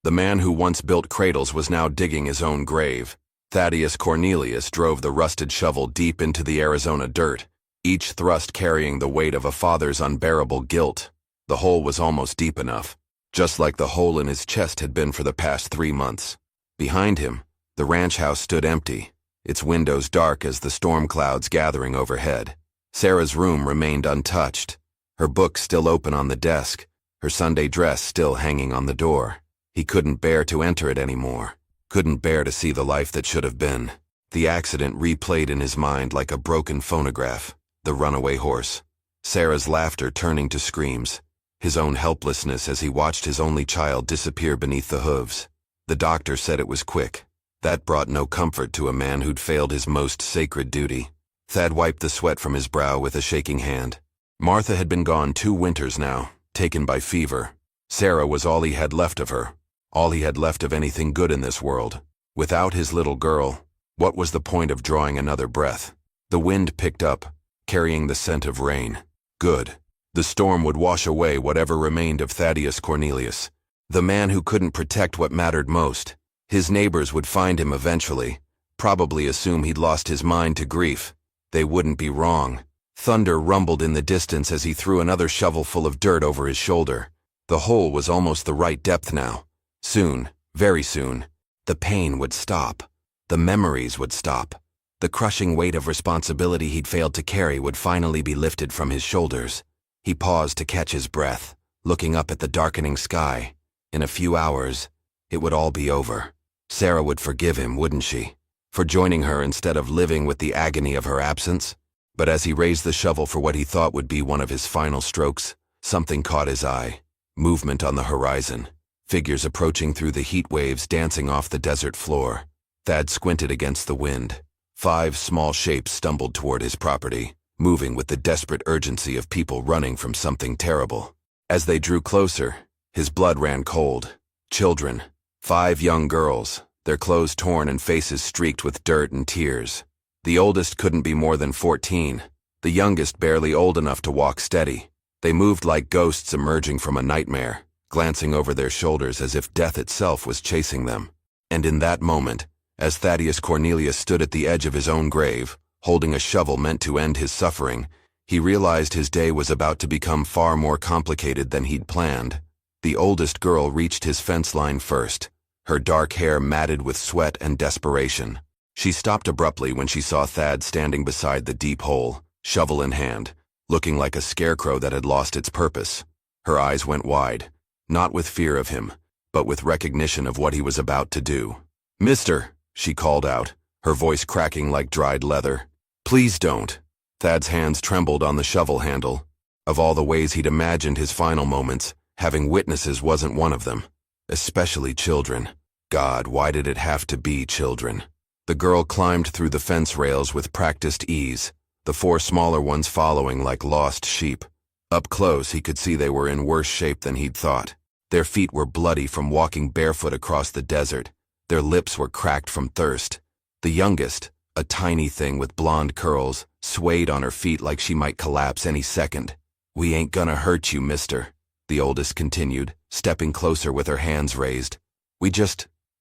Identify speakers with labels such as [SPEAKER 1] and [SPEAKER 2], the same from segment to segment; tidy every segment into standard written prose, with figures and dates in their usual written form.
[SPEAKER 1] The man who once built cradles was now digging his own grave. Thaddeus Cornelius drove the rusted shovel deep into the Arizona dirt, each thrust carrying the weight of a father's unbearable guilt. The hole was almost deep enough, just like the hole in his chest had been for the past 3 months. Behind him, the ranch house stood empty, its windows dark as the storm clouds gathering overhead. Sarah's room remained untouched, her book still open on the desk, her Sunday dress still hanging on the door. He couldn't bear to enter it anymore, couldn't bear to see the life that should have been. The accident replayed in his mind like a broken phonograph, the runaway horse, Sarah's laughter turning to screams, his own helplessness as he watched his only child disappear beneath the hooves. The doctor said it was quick. That brought no comfort to a man who'd failed his most sacred duty. Thad wiped the sweat from his brow with a shaking hand. Martha had been gone 2 winters now, taken by fever. Sarah was all he had left of her, all he had left of anything good in this world. Without his little girl, what was the point of drawing another breath? The wind picked up, carrying the scent of rain. Good. The storm would wash away whatever remained of Thaddeus Cornelius, the man who couldn't protect what mattered most. His neighbors would find him eventually, probably assume he'd lost his mind to grief. They wouldn't be wrong. Thunder rumbled in the distance as he threw another shovelful of dirt over his shoulder. The hole was almost the right depth now. Soon, very soon, the pain would stop. The memories would stop. The crushing weight of responsibility he'd failed to carry would finally be lifted from his shoulders. He paused to catch his breath, looking up at the darkening sky. In a few hours, it would all be over. Sarah would forgive him, wouldn't she, for joining her instead of living with the agony of her absence? But as he raised the shovel for what he thought would be one of his final strokes, something caught his eye. Movement on the horizon. Figures approaching through the heat waves dancing off the desert floor. Thad squinted against the wind. 5 small shapes stumbled toward his property, moving with the desperate urgency of people running from something terrible. As they drew closer, his blood ran cold. Children. 5 young girls, their clothes torn and faces streaked with dirt and tears. The oldest couldn't be more than 14, the youngest barely old enough to walk steady. They moved like ghosts emerging from a nightmare, glancing over their shoulders as if death itself was chasing them. And in that moment, as Thaddeus Cornelius stood at the edge of his own grave, holding a shovel meant to end his suffering, he realized his day was about to become far more complicated than he'd planned. The oldest girl reached his fence line first, her dark hair matted with sweat and desperation. She stopped abruptly when she saw Thad standing beside the deep hole, shovel in hand, looking like a scarecrow that had lost its purpose. Her eyes went wide, not with fear of him, but with recognition of what he was about to do. "Mister," she called out, her voice cracking like dried leather. "Please don't." Thad's hands trembled on the shovel handle. Of all the ways he'd imagined his final moments, having witnesses wasn't one of them. Especially children. God, why did it have to be children? The girl climbed through the fence rails with practiced ease, the 4 smaller ones following like lost sheep. Up close, he could see they were in worse shape than he'd thought. Their feet were bloody from walking barefoot across the desert. Their lips were cracked from thirst. The youngest, a tiny thing with blonde curls, swayed on her feet like she might collapse any second. "We ain't gonna hurt you, mister," the oldest continued, stepping closer with her hands raised.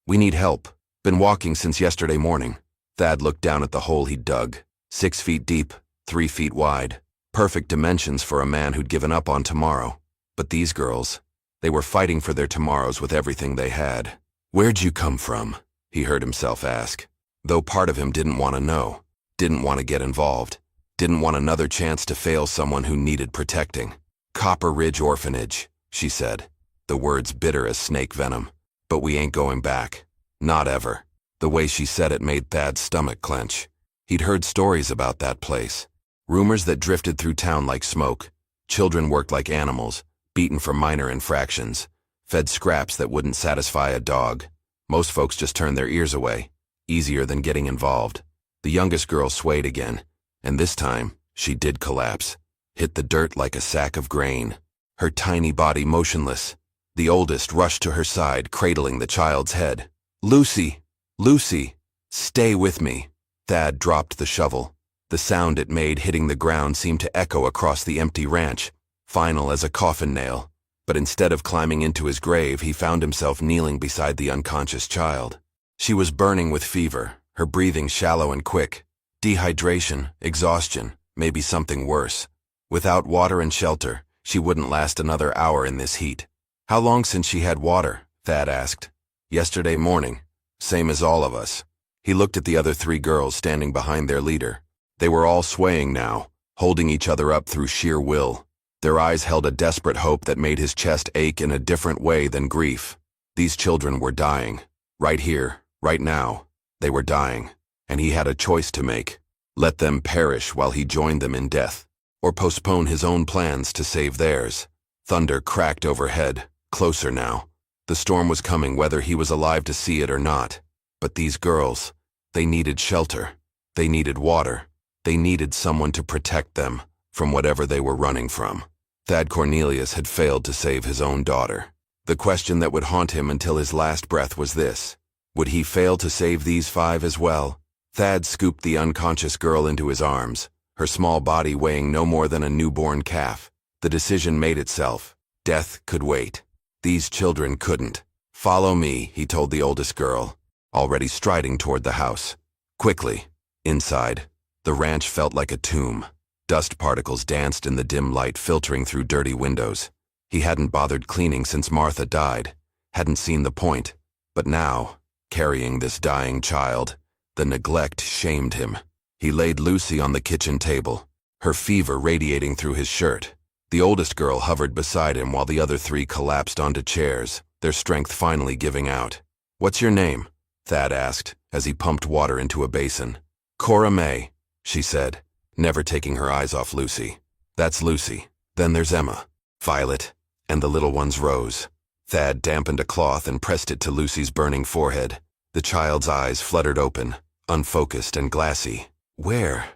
[SPEAKER 1] We need help. Been walking since yesterday morning." Thad looked down at the hole he'd dug. 6 feet deep, 3 feet wide. Perfect dimensions for a man who'd given up on tomorrow. But these girls, they were fighting for their tomorrows with everything they had. "Where'd you come from?" he heard himself ask. Though part of him didn't want to know, didn't want to get involved, didn't want another chance to fail someone who needed protecting. "Copper Ridge Orphanage," she said, the words bitter as snake venom. "But we ain't going back. Not ever." The way she said it made Thad's stomach clench. He'd heard stories about that place. Rumors that drifted through town like smoke. Children worked like animals, beaten for minor infractions, fed scraps that wouldn't satisfy a dog. Most folks just turned their ears away, easier than getting involved. The youngest girl swayed again, and this time, she did collapse, hit the dirt like a sack of grain, her tiny body motionless. The oldest rushed to her side, cradling the child's head. "Lucy! Lucy! Stay with me!" Thad dropped the shovel. The sound it made hitting the ground seemed to echo across the empty ranch, final as a coffin nail. But instead of climbing into his grave, he found himself kneeling beside the unconscious child. She was burning with fever, her breathing shallow and quick. Dehydration, exhaustion, maybe something worse. Without water and shelter, she wouldn't last another hour in this heat. How long since she had water? Thad asked. Yesterday morning. Same as all of us. He looked at the other 3 girls standing behind their leader. They were all swaying now, holding each other up through sheer will. Their eyes held a desperate hope that made his chest ache in a different way than grief. These children were dying. Right here, right now. They were dying. And he had a choice to make. Let them perish while he joined them in death, or postpone his own plans to save theirs. Thunder cracked overhead, closer now. The storm was coming whether he was alive to see it or not. But these girls, they needed shelter. They needed water. They needed someone to protect them from whatever they were running from. Thad Cornelius had failed to save his own daughter. The question that would haunt him until his last breath was this: would he fail to save these 5 as well? Thad scooped the unconscious girl into his arms, her small body weighing no more than a newborn calf. The decision made itself. Death could wait. These children couldn't. Follow me, he told the oldest girl, already striding toward the house. Quickly. Inside, the ranch felt like a tomb. Dust particles danced in the dim light filtering through dirty windows. He hadn't bothered cleaning since Martha died, hadn't seen the point. But now, carrying this dying child, the neglect shamed him. He laid Lucy on the kitchen table, her fever radiating through his shirt. The oldest girl hovered beside him while the other 3 collapsed onto chairs, their strength finally giving out. "What's your name?" Thad asked, as he pumped water into a basin. "Cora May," she said, never taking her eyes off Lucy. "That's Lucy. Then there's Emma, Violet, and the little one's Rose." Thad dampened a cloth and pressed it to Lucy's burning forehead. The child's eyes fluttered open, unfocused and glassy. Where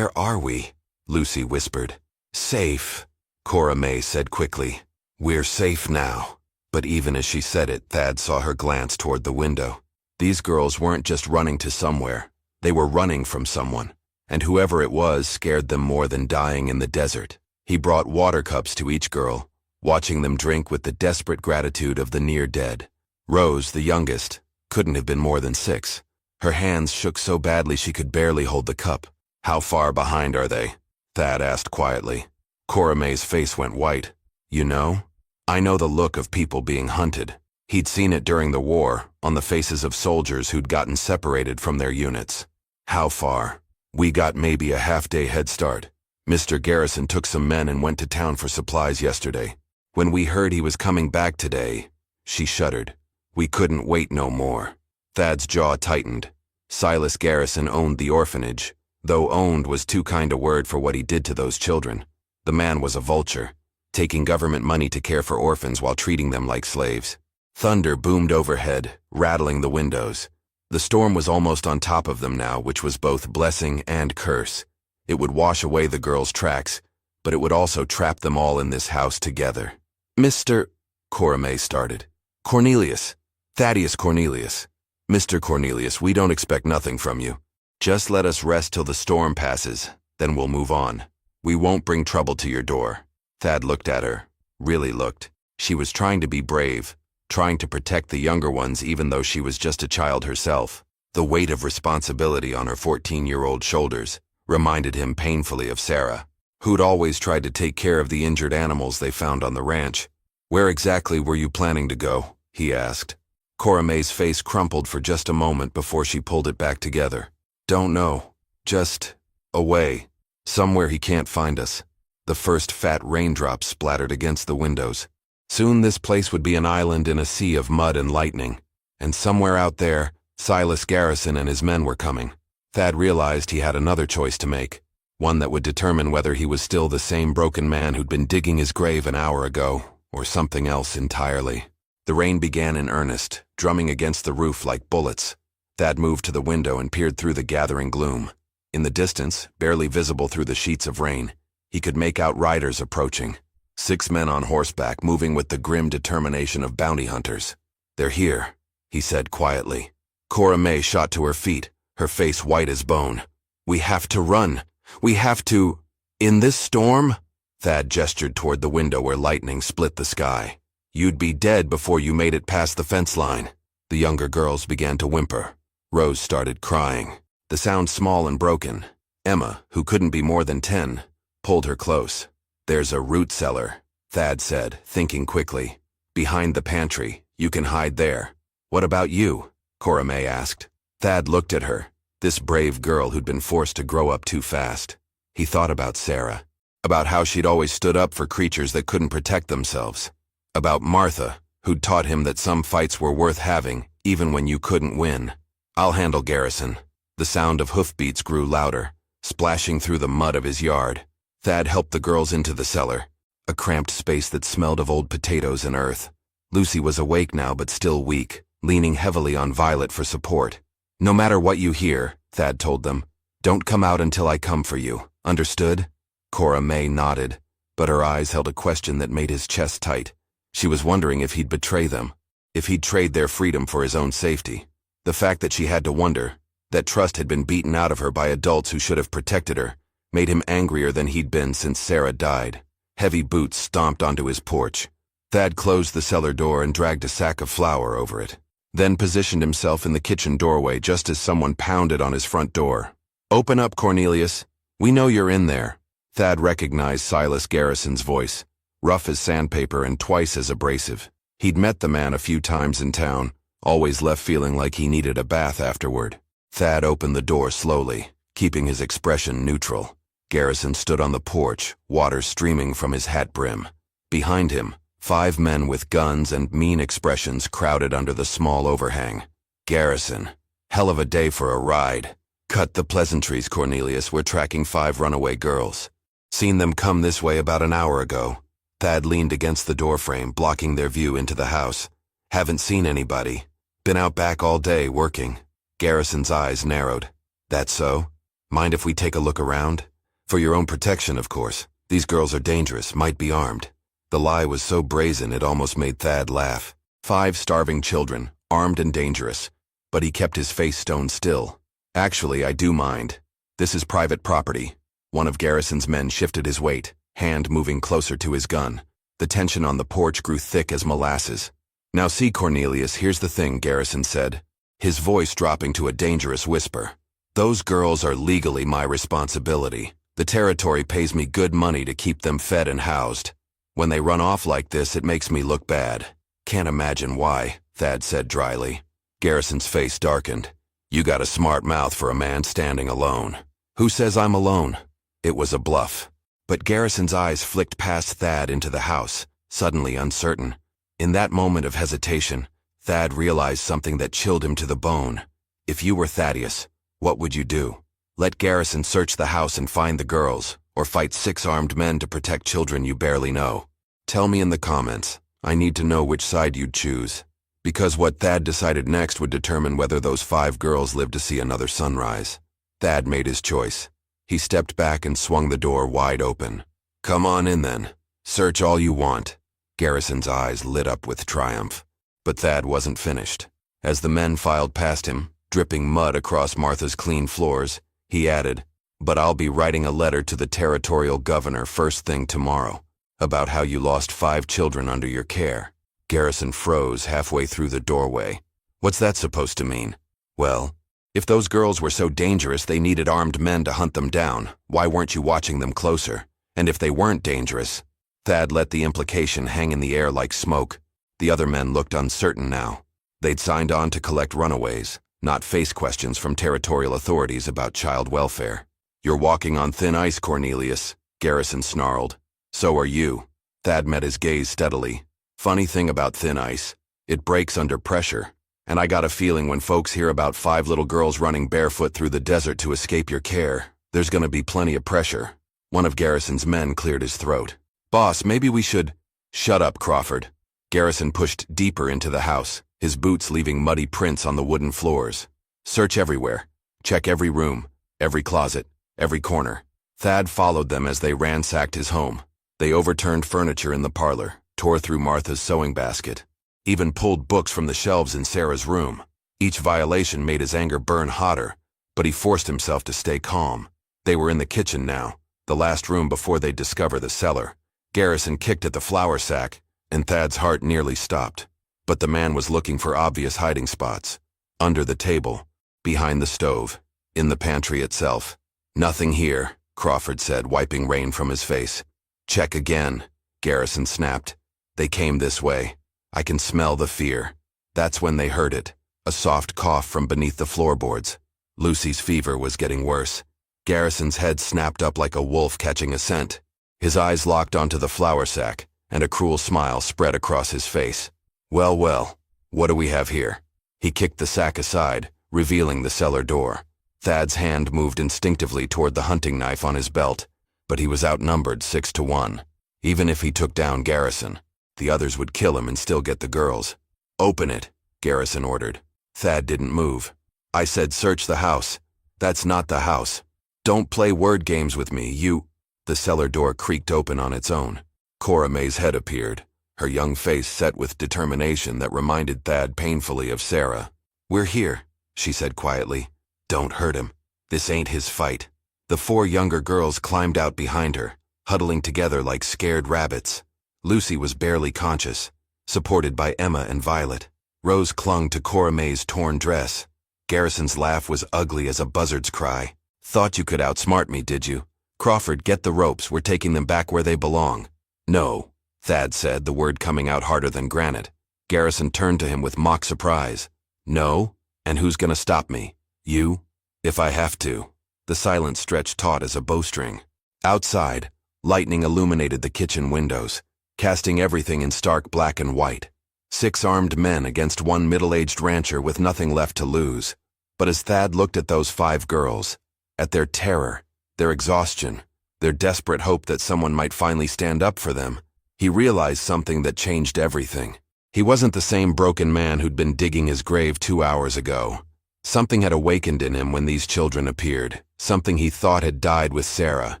[SPEAKER 1] are we?" Lucy whispered. "Safe," Cora May said quickly. "We're safe now." But even as she said it, Thad saw her glance toward the window. These girls weren't just running to somewhere. They were running from someone. And whoever it was scared them more than dying in the desert. He brought water cups to each girl, watching them drink with the desperate gratitude of the near dead. Rose, the youngest, couldn't have been more than 6. Her hands shook so badly she could barely hold the cup. "How far behind are they?" Thad asked quietly. Cora May's face went white. "You know? I know the look of people being hunted." He'd seen it during the war, on the faces of soldiers who'd gotten separated from their units. "How far?" "We got maybe a half-day head start. Mr. Garrison took some men and went to town for supplies yesterday. When we heard he was coming back today," she shuddered, "we couldn't wait no more." Thad's jaw tightened. Silas Garrison owned the orphanage, though owned was too kind a word for what he did to those children. The man was a vulture, taking government money to care for orphans while treating them like slaves. Thunder boomed overhead, rattling the windows. The storm was almost on top of them now, which was both blessing and curse. It would wash away the girls' tracks, but it would also trap them all in this house together. "Mr. Cora May started. "Cornelius. Thaddeus Cornelius. Mr. Cornelius, we don't expect nothing from you. Just let us rest till the storm passes, then we'll move on. We won't bring trouble to your door." Thad looked at her, really looked. She was trying to be brave, trying to protect the younger ones even though she was just a child herself. The weight of responsibility on her 14-year-old shoulders reminded him painfully of Sarah, who'd always tried to take care of the injured animals they found on the ranch. "Where exactly were you planning to go?" he asked. Cora May's face crumpled for just a moment before she pulled it back together. "Don't know. Just away. Somewhere he can't find us." The first fat raindrops splattered against the windows. Soon this place would be an island in a sea of mud and lightning. And somewhere out there, Silas Garrison and his men were coming. Thad realized he had another choice to make, one that would determine whether he was still the same broken man who'd been digging his grave an hour ago, or something else entirely. The rain began in earnest, drumming against the roof like bullets. Thad moved to the window and peered through the gathering gloom. In the distance, barely visible through the sheets of rain, he could make out riders approaching. 6 men on horseback, moving with the grim determination of bounty hunters. "They're here," he said quietly. Cora May shot to her feet, her face white as bone. "We have to run. We have to—" "In this storm?" Thad gestured toward the window where lightning split the sky. "You'd be dead before you made it past the fence line." The younger girls began to whimper. Rose started crying, the sound small and broken. Emma, who couldn't be more than 10, pulled her close. "There's a root cellar," Thad said, thinking quickly. "Behind the pantry. You can hide there." "What about you?" Cora May asked. Thad looked at her, this brave girl who'd been forced to grow up too fast. He thought about Sarah, about how she'd always stood up for creatures that couldn't protect themselves, about Martha, who'd taught him that some fights were worth having, even when you couldn't win. "I'll handle Garrison." The sound of hoofbeats grew louder, splashing through the mud of his yard. Thad helped the girls into the cellar, a cramped space that smelled of old potatoes and earth. Lucy was awake now but still weak, leaning heavily on Violet for support. "No matter what you hear," Thad told them, "don't come out until I come for you. Understood?" Cora May nodded, but her eyes held a question that made his chest tight. She was wondering if he'd betray them, if he'd trade their freedom for his own safety. The fact that she had to wonder, that trust had been beaten out of her by adults who should have protected her, made him angrier than he'd been since Sarah died. Heavy boots stomped onto his porch. Thad closed the cellar door and dragged a sack of flour over it, then positioned himself in the kitchen doorway just as someone pounded on his front door. "Open up, Cornelius. We know you're in there." Thad recognized Silas Garrison's voice, rough as sandpaper and twice as abrasive. He'd met the man a few times in town, always left feeling like he needed a bath afterward. Thad opened the door slowly, keeping his expression neutral. Garrison stood on the porch, water streaming from his hat brim. Behind him, 5 men with guns and mean expressions crowded under the small overhang. "Garrison, hell of a day for a ride." "Cut the pleasantries, Cornelius. We're tracking 5 runaway girls. Seen them come this way about an hour ago." Thad leaned against the doorframe, blocking their view into the house. "Haven't seen anybody. Been out back all day, working." Garrison's eyes narrowed. "That so? Mind if we take a look around? For your own protection, of course. These girls are dangerous, might be armed." The lie was so brazen it almost made Thad laugh. 5 starving children, armed and dangerous. But he kept his face stone still. "Actually, I do mind. This is private property." One of Garrison's men shifted his weight, hand moving closer to his gun. The tension on the porch grew thick as molasses. "Now see, Cornelius, here's the thing," Garrison said, his voice dropping to a dangerous whisper. "Those girls are legally my responsibility. The territory pays me good money to keep them fed and housed. When they run off like this, it makes me look bad. Can't imagine why," Thad said dryly. Garrison's face darkened. "You got a smart mouth for a man standing alone." "Who says I'm alone?" It was a bluff. But Garrison's eyes flicked past Thad into the house, suddenly uncertain. In that moment of hesitation, Thad realized something that chilled him to the bone. If you were Thaddeus, what would you do? Let Garrison search the house and find the girls, or fight 6 armed men to protect children you barely know? Tell me in the comments. I need to know which side you'd choose. Because what Thad decided next would determine whether those 5 girls lived to see another sunrise. Thad made his choice. He stepped back and swung the door wide open. "Come on in then. Search all you want." Garrison's eyes lit up with triumph. But Thad wasn't finished. As the men filed past him, dripping mud across Martha's clean floors, he added, "But I'll be writing a letter to the territorial governor first thing tomorrow, about how you lost 5 children under your care." Garrison froze halfway through the doorway. "What's that supposed to mean?" "Well, if those girls were so dangerous they needed armed men to hunt them down, why weren't you watching them closer? And if they weren't dangerous?" Thad let the implication hang in the air like smoke. The other men looked uncertain now. They'd signed on to collect runaways, not face questions from territorial authorities about child welfare. "You're walking on thin ice, Cornelius," Garrison snarled. "So are you." Thad met his gaze steadily. "Funny thing about thin ice, it breaks under pressure. And I got a feeling when folks hear about 5 little girls running barefoot through the desert to escape your care, there's gonna be plenty of pressure." One of Garrison's men cleared his throat. "Boss, maybe we should—" "Shut up, Crawford." Garrison pushed deeper into the house, his boots leaving muddy prints on the wooden floors. "Search everywhere. Check every room, every closet, every corner." Thad followed them as they ransacked his home. They overturned furniture in the parlor, tore through Martha's sewing basket, even pulled books from the shelves in Sarah's room. Each violation made his anger burn hotter, but he forced himself to stay calm. They were in the kitchen now, The last room before they'd discover the cellar. Garrison kicked at the flour sack, and Thad's heart nearly stopped. But the man was looking for obvious hiding spots. Under the table, behind the stove, in the pantry itself. "Nothing here," Crawford said, wiping rain from his face. "Check again," Garrison snapped. "They came this way. I can smell the fear." That's when they heard it, a soft cough from beneath the floorboards. Lucy's fever was getting worse. Garrison's head snapped up like a wolf catching a scent. His eyes locked onto the flour sack, and a cruel smile spread across his face. "Well, well, what do we have here?" He kicked the sack aside, revealing the cellar door. Thad's hand moved instinctively toward the hunting knife on his belt, but he was outnumbered 6-1. Even if he took down Garrison, the others would kill him and still get the girls. "Open it," Garrison ordered. Thad didn't move. "I said search the house. That's not the house. Don't play word games with me, you—" The cellar door creaked open on its own. Cora May's head appeared, her young face set with determination that reminded Thad painfully of Sarah. "We're here," she said quietly. "Don't hurt him. This ain't his fight." The 4 younger girls climbed out behind her, huddling together like scared rabbits. Lucy was barely conscious, supported by Emma and Violet. Rose clung to Cora May's torn dress. Garrison's laugh was ugly as a buzzard's cry. "Thought you could outsmart me, did you? Crawford, get the ropes. We're taking them back where they belong." "No," Thad said, the word coming out harder than granite. Garrison turned to him with mock surprise. "No? And who's gonna stop me? You? If I have to." The silence stretched taut as a bowstring. Outside, lightning illuminated the kitchen windows, casting everything in stark black and white. 6 armed men against 1 middle-aged rancher with nothing left to lose. But as Thad looked at those 5 girls, at their terror, their exhaustion, their desperate hope that someone might finally stand up for them, he realized something that changed everything. He wasn't the same broken man who'd been digging his grave 2 hours ago. Something had awakened in him when these children appeared, something he thought had died with Sarah.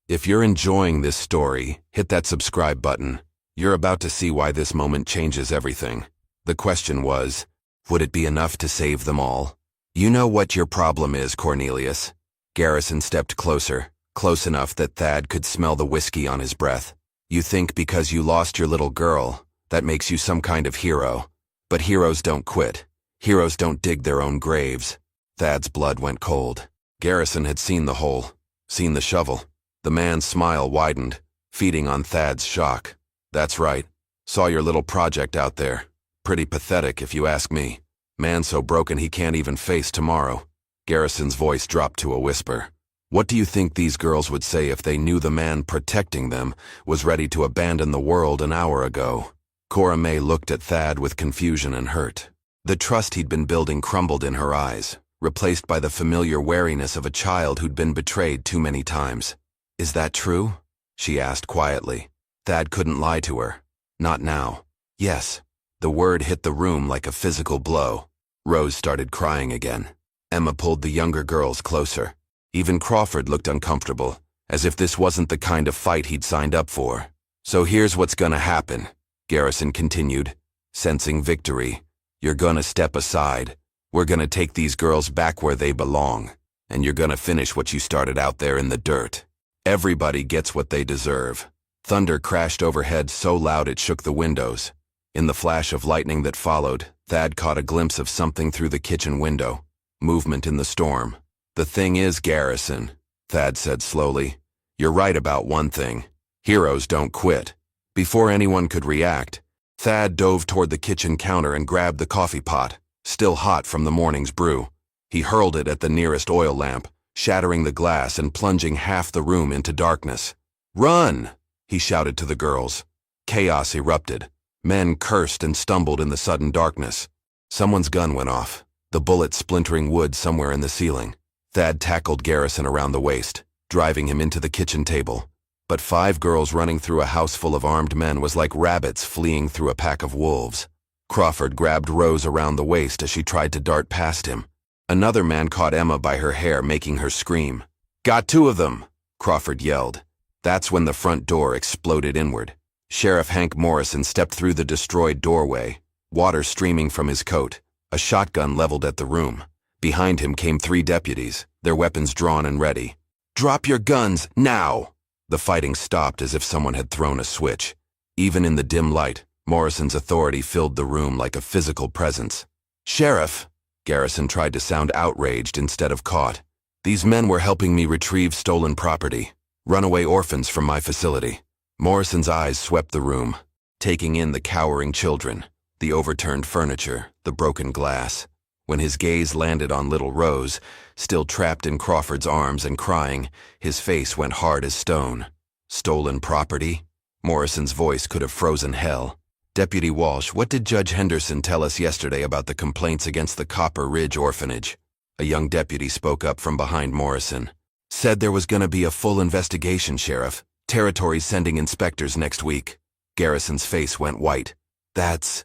[SPEAKER 1] If you're enjoying this story, hit that subscribe button. You're about to see why this moment changes everything. The question was, would it be enough to save them all? "You know what your problem is, Cornelius." Garrison stepped closer, close enough that Thad could smell the whiskey on his breath. "You think because you lost your little girl, that makes you some kind of hero. But heroes don't quit. Heroes don't dig their own graves." Thad's blood went cold. Garrison had seen the hole, seen the shovel. The man's smile widened, feeding on Thad's shock. "That's right. Saw your little project out there. Pretty pathetic if you ask me. Man so broken he can't even face tomorrow." Garrison's voice dropped to a whisper. "What do you think these girls would say if they knew the man protecting them was ready to abandon the world an hour ago?" Cora May looked at Thad with confusion and hurt. The trust he'd been building crumbled in her eyes, replaced by the familiar wariness of a child who'd been betrayed too many times. "Is that true?" she asked quietly. Thad couldn't lie to her. Not now. "Yes." The word hit the room like a physical blow. Rose started crying again. Emma pulled the younger girls closer. Even Crawford looked uncomfortable, as if this wasn't the kind of fight he'd signed up for. "So here's what's gonna happen," Garrison continued, sensing victory. "You're gonna step aside. We're gonna take these girls back where they belong, and you're gonna finish what you started out there in the dirt. Everybody gets what they deserve." Thunder crashed overhead so loud it shook the windows. In the flash of lightning that followed, Thad caught a glimpse of something through the kitchen window. Movement in the storm. "The thing is, Garrison," Thad said slowly, "you're right about one thing. Heroes don't quit." Before anyone could react, Thad dove toward the kitchen counter and grabbed the coffee pot, still hot from the morning's brew. He hurled it at the nearest oil lamp, shattering the glass and plunging half the room into darkness. "Run!" he shouted to the girls. Chaos erupted. Men cursed and stumbled in the sudden darkness. Someone's gun went off, the bullet splintering wood somewhere in the ceiling. Thad tackled Garrison around the waist, driving him into the kitchen table. But 5 girls running through a house full of armed men was like rabbits fleeing through a pack of wolves. Crawford grabbed Rose around the waist as she tried to dart past him. Another man caught Emma by her hair, making her scream. "Got 2 of them!" Crawford yelled. That's when the front door exploded inward. Sheriff Hank Morrison stepped through the destroyed doorway, water streaming from his coat, a shotgun leveled at the room. Behind him came 3 deputies, their weapons drawn and ready. "Drop your guns, now!" The fighting stopped as if someone had thrown a switch. Even in the dim light, Morrison's authority filled the room like a physical presence. "Sheriff!" Garrison tried to sound outraged instead of caught. "These men were helping me retrieve stolen property, runaway orphans from my facility." Morrison's eyes swept the room, taking in the cowering children, the overturned furniture, the broken glass. When his gaze landed on little Rose, still trapped in Crawford's arms and crying, his face went hard as stone. Stolen property? Morrison's voice could have frozen hell. "Deputy Walsh, what did Judge Henderson tell us yesterday about the complaints against the Copper Ridge orphanage?" A young deputy spoke up from behind Morrison. "Said there was gonna be a full investigation, Sheriff. Territory's sending inspectors next week." Garrison's face went white. That's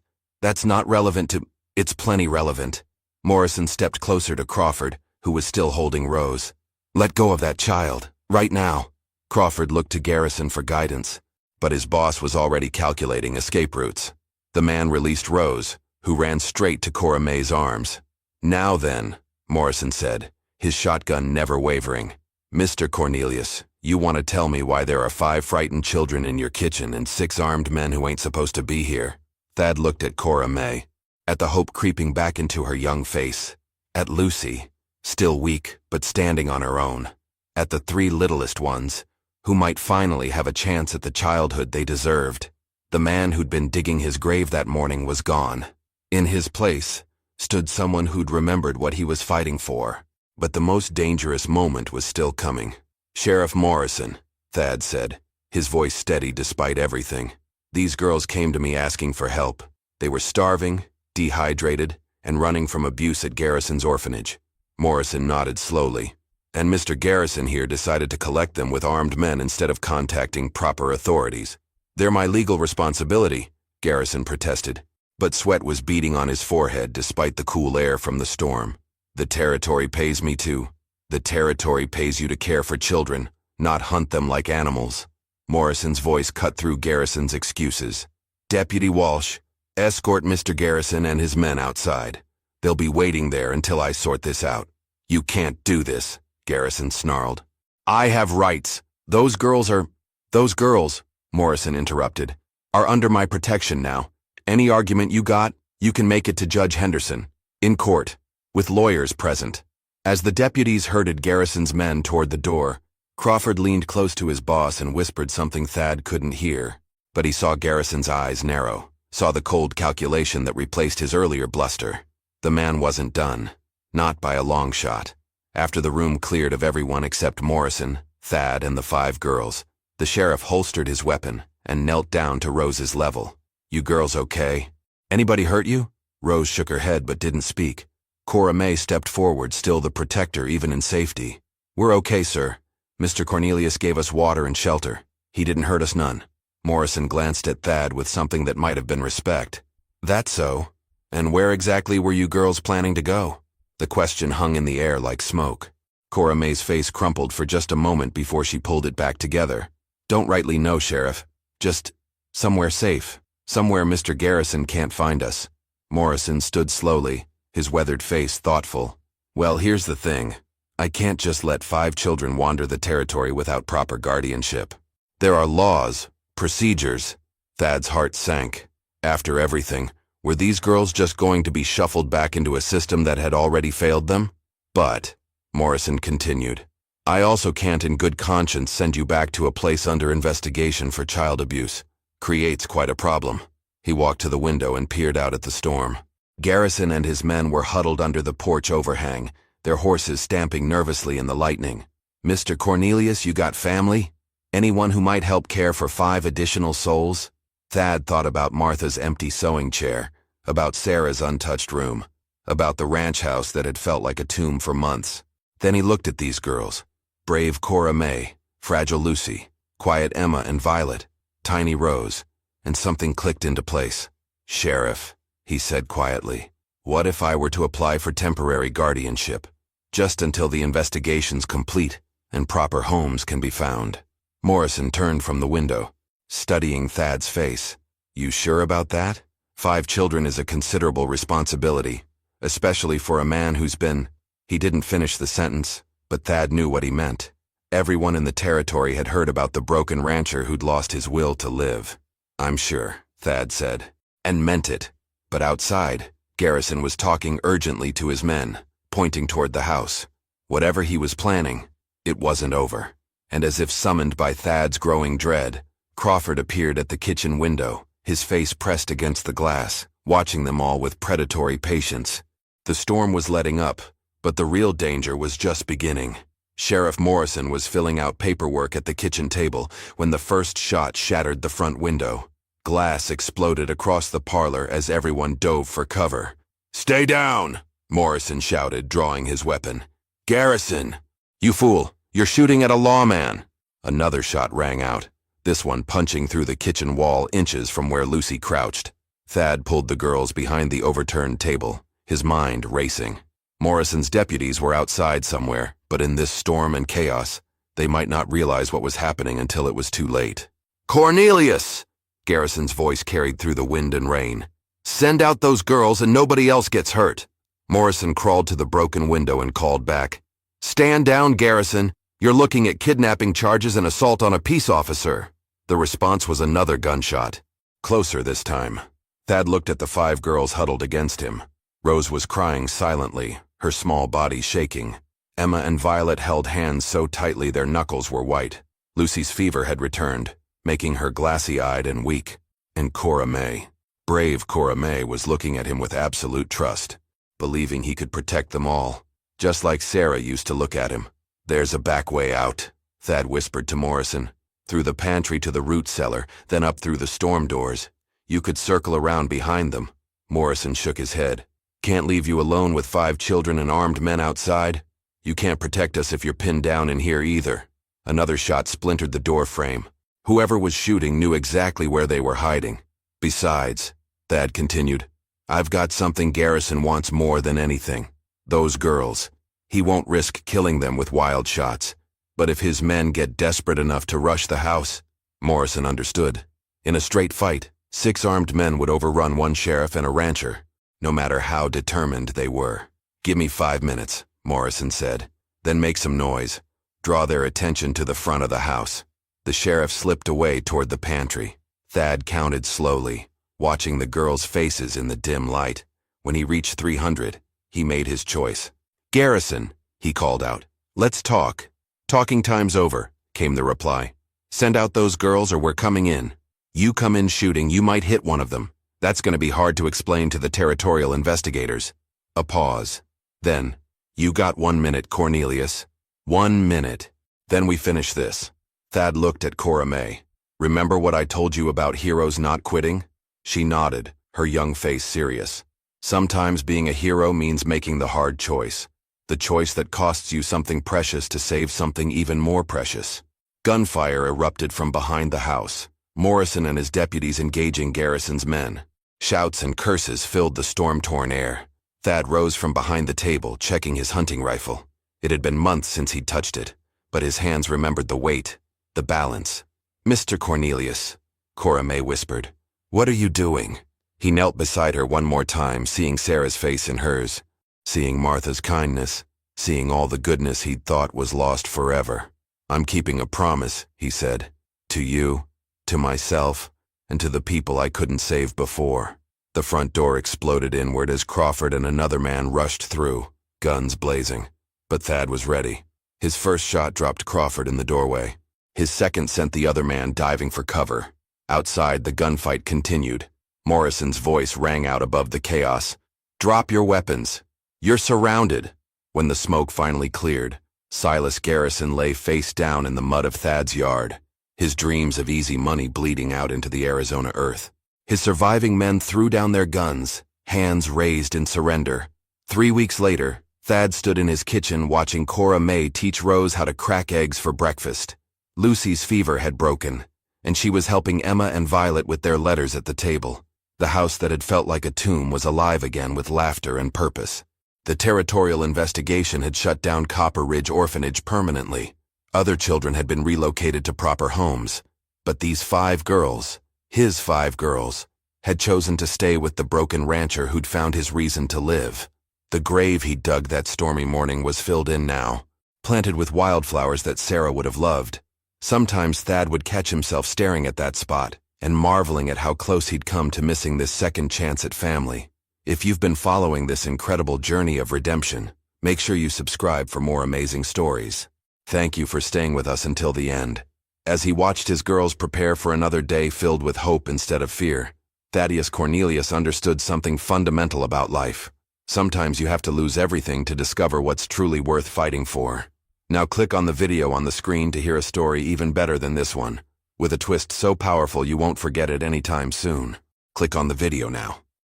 [SPEAKER 1] not relevant to—" "It's plenty relevant." Morrison stepped closer to Crawford, who was still holding Rose. "Let go of that child, right now." Crawford looked to Garrison for guidance, but his boss was already calculating escape routes. The man released Rose, who ran straight to Cora May's arms. "Now then," Morrison said, his shotgun never wavering. "Mr. Cornelius, you want to tell me why there are 5 frightened children in your kitchen and 6 armed men who ain't supposed to be here?" Thad looked at Cora May, at the hope creeping back into her young face, at Lucy, still weak but standing on her own, at the 3 littlest ones, who might finally have a chance at the childhood they deserved. The man who'd been digging his grave that morning was gone. In his place stood someone who'd remembered what he was fighting for. But the most dangerous moment was still coming. "Sheriff Morrison," Thad said, his voice steady despite everything. "These girls came to me asking for help. They were starving, dehydrated, and running from abuse at Garrison's orphanage." Morrison nodded slowly. "And Mr. Garrison here decided to collect them with armed men instead of contacting proper authorities." "They're my legal responsibility," Garrison protested, but sweat was beading on his forehead despite the cool air from the storm. "The territory pays me to. The territory pays you to care for children, not hunt them like animals." Morrison's voice cut through Garrison's excuses. "Deputy Walsh, escort Mr. Garrison and his men outside. They'll be waiting there until I sort this out." "You can't do this," Garrison snarled. "I have rights. Those girls," Morrison interrupted, "are under my protection now. Any argument you got, you can make it to Judge Henderson, in court, with lawyers present." As the deputies herded Garrison's men toward the door, Crawford leaned close to his boss and whispered something Thad couldn't hear. But he saw Garrison's eyes narrow, saw the cold calculation that replaced his earlier bluster. The man wasn't done. Not by a long shot. After the room cleared of everyone except Morrison, Thad, and the 5 girls, the sheriff holstered his weapon and knelt down to Rose's level. "You girls okay? Anybody hurt you?" Rose shook her head but didn't speak. Cora May stepped forward, still the protector even in safety. "We're okay, sir. Mr. Cornelius gave us water and shelter. He didn't hurt us none." Morrison glanced at Thad with something that might have been respect. "That's so. And where exactly were you girls planning to go?" The question hung in the air like smoke. Cora May's face crumpled for just a moment before she pulled it back together. "Don't rightly know, Sheriff. Just somewhere safe. Somewhere Mr. Garrison can't find us." Morrison stood slowly, his weathered face thoughtful. "Well, here's the thing. I can't just let 5 children wander the territory without proper guardianship. There are laws, procedures." Thad's heart sank. After everything, were these girls just going to be shuffled back into a system that had already failed them? "But," Morrison continued, "I also can't in good conscience send you back to a place under investigation for child abuse. Creates quite a problem." He walked to the window and peered out at the storm. Garrison and his men were huddled under the porch overhang, their horses stamping nervously in the lightning. "Mr. Cornelius, you got family? Anyone who might help care for 5 additional souls?" Thad thought about Martha's empty sewing chair, about Sarah's untouched room, about the ranch house that had felt like a tomb for months. Then he looked at these girls. Brave Cora May, fragile Lucy, quiet Emma and Violet, tiny Rose, and something clicked into place. "Sheriff," he said quietly, "what if I were to apply for temporary guardianship, just until the investigation's complete and proper homes can be found?" Morrison turned from the window, studying Thad's face. "You sure about that? 5 children is a considerable responsibility, especially for a man who's been—" He didn't finish the sentence, but Thad knew what he meant. Everyone in the territory had heard about the broken rancher who'd lost his will to live. "I'm sure," Thad said, and meant it. But outside, Garrison was talking urgently to his men, pointing toward the house. Whatever he was planning, it wasn't over. And as if summoned by Thad's growing dread, Crawford appeared at the kitchen window, his face pressed against the glass, watching them all with predatory patience. The storm was letting up, but the real danger was just beginning. Sheriff Morrison was filling out paperwork at the kitchen table when the first shot shattered the front window. Glass exploded across the parlor as everyone dove for cover. "Stay down!" Morrison shouted, drawing his weapon. "Garrison! You fool! You're shooting at a lawman!" Another shot rang out, this one punching through the kitchen wall inches from where Lucy crouched. Thad pulled the girls behind the overturned table, his mind racing. Morrison's deputies were outside somewhere, but in this storm and chaos, they might not realize what was happening until it was too late. "Cornelius!" Garrison's voice carried through the wind and rain. "Send out those girls and nobody else gets hurt." Morrison crawled to the broken window and called back. "Stand down, Garrison. You're looking at kidnapping charges and assault on a peace officer." The response was another gunshot. Closer this time. Thad looked at the 5 girls huddled against him. Rose was crying silently, her small body shaking. Emma and Violet held hands so tightly their knuckles were white. Lucy's fever had returned, making her glassy-eyed and weak. And Cora May, brave Cora May, was looking at him with absolute trust, believing he could protect them all, just like Sarah used to look at him. "There's a back way out," Thad whispered to Morrison. "Through the pantry to the root cellar, then up through the storm doors. You could circle around behind them." Morrison shook his head. "Can't leave you alone with 5 children and armed men outside. You can't protect us if you're pinned down in here either." Another shot splintered the door frame. Whoever was shooting knew exactly where they were hiding. "Besides," Thad continued, "I've got something Garrison wants more than anything. Those girls. He won't risk killing them with wild shots. But if his men get desperate enough to rush the house..." Morrison understood. In a straight fight, 6 armed men would overrun 1 sheriff and a rancher, no matter how determined they were. "Give me 5 minutes," Morrison said. "Then make some noise. Draw their attention to the front of the house." The sheriff slipped away toward the pantry. Thad counted slowly, watching the girls' faces in the dim light. When he reached 300, he made his choice. "Garrison," he called out, "let's talk." "Talking time's over," came the reply. "Send out those girls or we're coming in. You come in shooting, you might hit one of them. That's going to be hard to explain to the territorial investigators." A pause. Then, "You got 1 minute, Cornelius. 1 minute. Then we finish this." Thad looked at Cora May. "Remember what I told you about heroes not quitting?" She nodded, her young face serious. "Sometimes being a hero means making the hard choice. The choice that costs you something precious to save something even more precious." Gunfire erupted from behind the house, Morrison and his deputies engaging Garrison's men. Shouts and curses filled the storm-torn air. Thad rose from behind the table, checking his hunting rifle. It had been months since he'd touched it, but his hands remembered the weight, the balance. "Mr. Cornelius," Cora May whispered, "what are you doing?" He knelt beside her one more time, seeing Sarah's face in hers, seeing Martha's kindness, seeing all the goodness he'd thought was lost forever. "I'm keeping a promise," he said, "to you, to myself, and to the people I couldn't save before." The front door exploded inward as Crawford and another man rushed through, guns blazing. But Thad was ready. His first shot dropped Crawford in the doorway. His second sent the other man diving for cover. Outside, the gunfight continued. Morrison's voice rang out above the chaos. "Drop your weapons. You're surrounded." When the smoke finally cleared, Silas Garrison lay face down in the mud of Thad's yard, his dreams of easy money bleeding out into the Arizona earth. His surviving men threw down their guns, hands raised in surrender. 3 weeks later, Thad stood in his kitchen watching Cora May teach Rose how to crack eggs for breakfast. Lucy's fever had broken, and she was helping Emma and Violet with their letters at the table. The house that had felt like a tomb was alive again with laughter and purpose. The territorial investigation had shut down Copper Ridge Orphanage permanently. Other children had been relocated to proper homes. But these 5 girls, his 5 girls, had chosen to stay with the broken rancher who'd found his reason to live. The grave he dug that stormy morning was filled in now. planted with wildflowers that Sarah would have loved. Sometimes Thad would catch himself staring at that spot and marveling at how close he'd come to missing this second chance at family. If you've been following this incredible journey of redemption, make sure you subscribe for more amazing stories. Thank you for staying with us until the end. As he watched his girls prepare for another day filled with hope instead of fear, Thaddeus Cornelius understood something fundamental about life. Sometimes you have to lose everything to discover what's truly worth fighting for. Now click on the video on the screen to hear a story even better than this one, with a twist so powerful you won't forget it anytime soon. Click on the video now.